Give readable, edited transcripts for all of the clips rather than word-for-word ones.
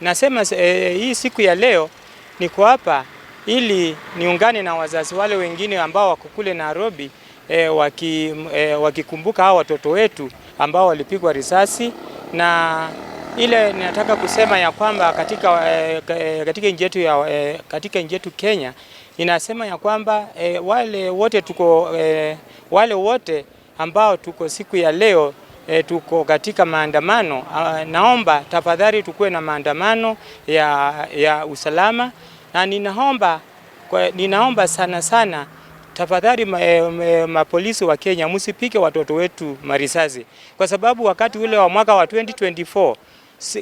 Nasema hii siku ya leo niko hapa ili niungane na wazazi wale wengine ambao wako kule Nairobi wakikumbuka hao watoto wetu ambao walipigwa risasi, na ile ninataka kusema ya kwamba katika nchi yetu Kenya inasema ya kwamba wale wote ambao tuko siku ya leo tuko katika maandamano, naomba tafadhali tukue na maandamano ya usalama, na ninaomba sana tafadhali mapolisi wa Kenya msipige watoto wetu marisasi, kwa sababu wakati ule wa mwaka wa 2024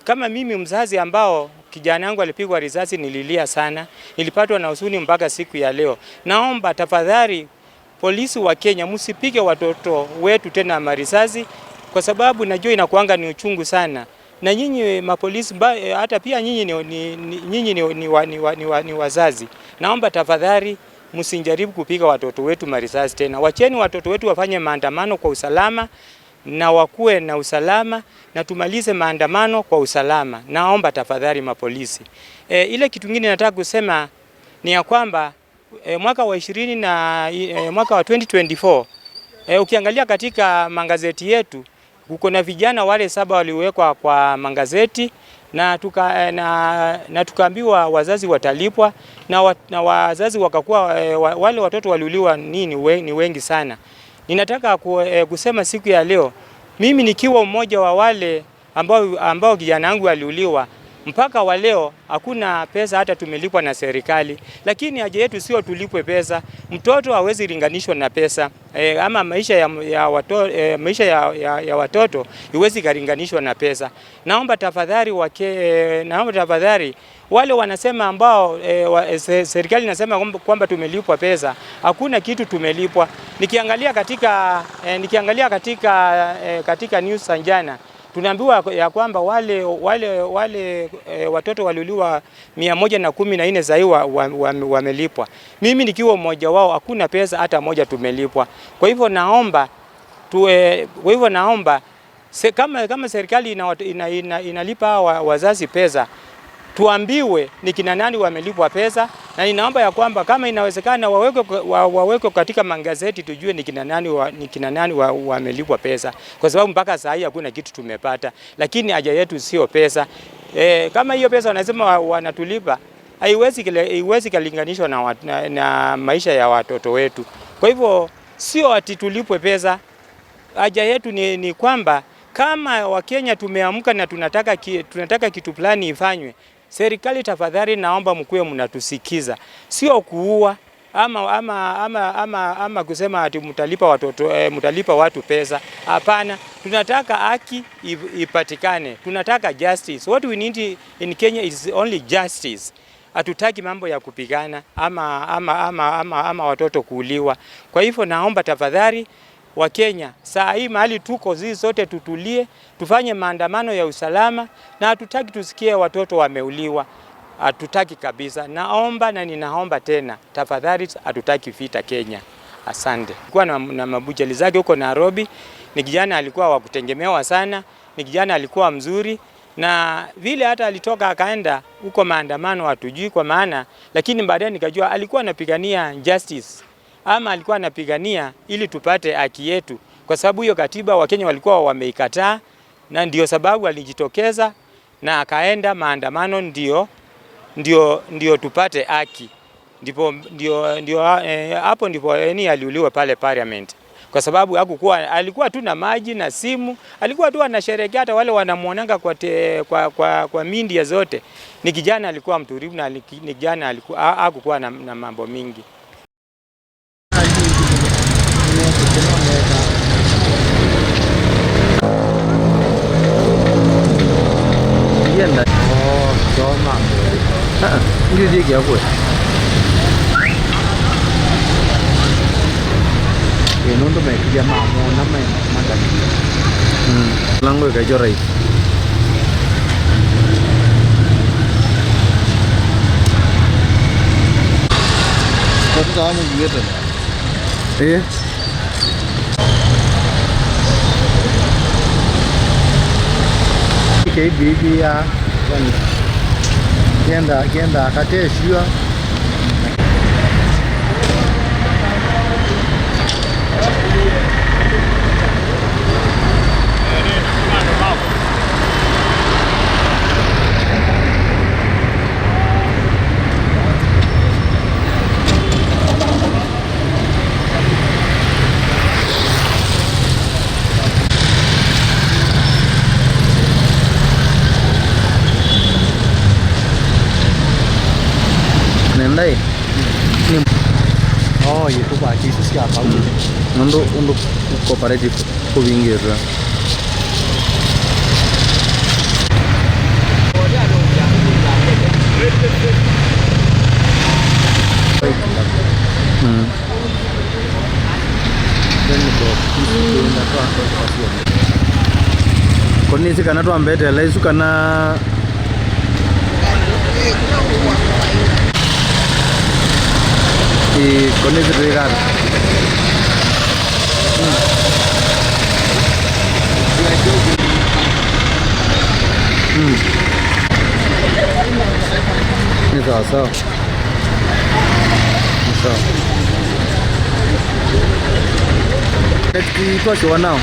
kama mimi mzazi ambao kijana yangu alipigwa risasi nililia sana, nilipatwa na huzuni mpaka siku ya leo. Naomba tafadhali polisi wa Kenya msipige watoto wetu tena marisasi, kwa sababu najua inakuanga ni uchungu sana. Na nyinyi mapolisi, hata pia nyinyi ni wazazi, naomba tafadhali msijaribu kupiga watoto wetu marisasi tena. Wacheni watoto wetu wafanye maandamano kwa usalama na wakuwe na usalama, na tumalize maandamano kwa usalama. Naomba tafadhali mapolisi. Ile kitu kingine nataka kusema ni ya kwamba mwaka wa 2024 ukiangalia katika magazeti yetu uko na vijana wale 7 waliwekwa kwa magazeti, na tukaambiwa wazazi watalipwa, na wazazi wakakuwa wale watoto waliuliwa ni wengi sana. Ninataka kusema siku ya leo, mimi nikiwa mmoja wa wale ambao kijana wangu aliuliwa, mpaka wa leo hakuna pesa hata tumelipwa na serikali. Lakini haja yetu sio tulipwe pesa, mtoto hawezi linganishwa na pesa. Ama maisha ya watoto iwezi kulinganishwa na pesa. Naomba tafadhali wale wanasema ambao serikali inasema kwamba tumelipwa pesa, hakuna kitu tumelipwa. Nikiangalia katika news jana tunaambiwa ya kwamba wale watoto waliuliwa 114 sasa wamelipwa. Mimi nikiwa mmoja wao, hakuna pesa hata moja tumelipwa. Kwa hivyo naomba kama serikali inalipa wazazi pesa, tuambiwe ni kina nani wamelipwa pesa, na ninaomba ya kwamba kama inawezekana wawekwe katika magazeti tujue ni kina nani wamelipwa pesa, kwa sababu mpaka saa hii hakuna kitu tumepata. Lakini haja yetu sio pesa. Kama hiyo pesa wanasema wanatulipa, haiwezi kulinganishwa na maisha ya watoto wetu. Kwa hivyo sio ati tulipwe pesa. Haja yetu ni kwamba kama Wakenya tumeamka na tunataka kitu fulani ifanywe, serikali tafadhali naomba mkuwe mnatusikiza. Sio kuua ama kusema ati mtalipa watu pesa. Hapana, tunataka haki ipatikane. Tunataka justice. What we need in Kenya is only justice. Hatutaki mambo ya kupigana ama watoto kuuliwa. Kwa hivyo naomba tafadhali wa Kenya, saa hii mahali tuko sisi sote tutulie, tufanye maandamano ya usalama, na hatutaki tusikie watoto wameuliwa. Hatutaki kabisa. Naomba na ninaomba tena, tafadhali hatutaki vita Kenya. Asante. Kwa na mabujali zake huko Nairobi, ni kijana alikuwa wa kutegemewa sana, ni kijana alikuwa mzuri, na vile hata alitoka akaenda huko maandamano hatujui kwa maana, lakini baadaye nikajua alikuwa anapigania justice, ama alikuwa anapigania ili tupate haki yetu, kwa sababu hiyo katiba Wakenya walikuwa wameikataa, na ndio sababu alijitokeza na akaenda maandamano ndio tupate haki. Hapo ndipo aliuliwa pale parliament, kwa sababu alikuwa tu na maji na simu, alikuwa tu anasherehekea, hata wale wanamuonanga kwa media zote. Ni kijana alikuwa mtulivu, na ni kijana hakukuwa na mambo mingi. Như gì kìa quỷ thì nó tụi mày kia màu màu lắm mày mà cần lăng người cái cho rầy không có một gì hết rồi ê cái gì à Kienda akateshwa nendai itu Pak Haji itu siapa? untuk kooperatif kubinggir. Kondisi kana twambetela isu kana kondisi twikara ni sawa sawa, ni sawa. Twashiwa nao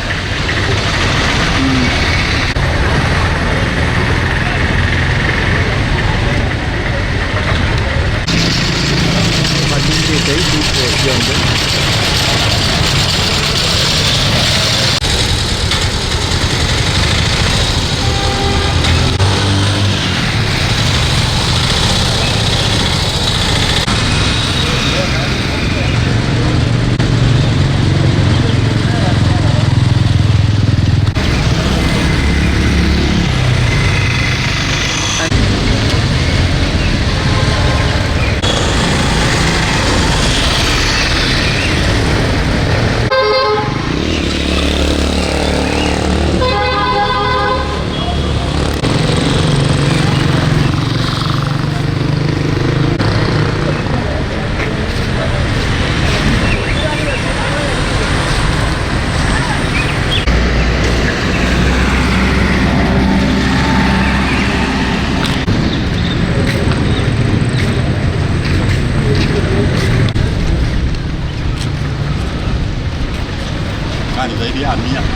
zaidi ya 100